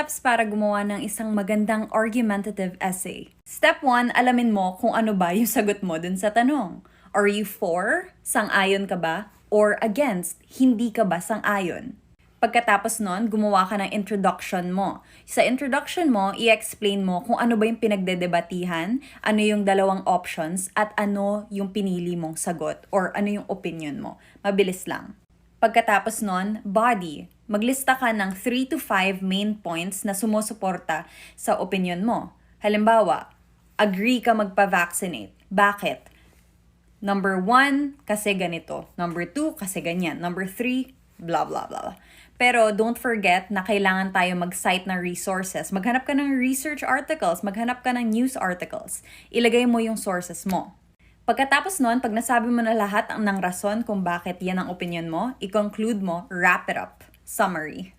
steps para gumawa ng isang magandang argumentative essay. Step 1, alamin mo kung ano ba yung sagot mo dun sa tanong. Are you for? Sang-ayon ka ba? Or against? Hindi ka ba sang-ayon? Pagkatapos nun, gumawa ka ng introduction mo. Sa introduction mo, i-explain mo kung ano ba yung pinagdedebatihan, ano yung dalawang options, at ano yung pinili mong sagot or ano yung opinion mo. Mabilis lang. Pagkatapos nun, body. Maglista ka ng 3 to 5 main points na sumusuporta sa opinion mo. Halimbawa, agree ka magpa-vaccinate. Bakit? Number 1, kasi ganito. Number 2, kasi ganyan. Number 3, blah, blah, blah. Pero don't forget na kailangan tayo mag-cite ng resources. Maghanap ka ng research articles, maghanap ka ng news articles. Ilagay mo yung sources mo. Pagkatapos nun, pag nasabi mo na lahat ng rason kung bakit yan ang opinion mo, i-conclude mo, wrap it up. Summary.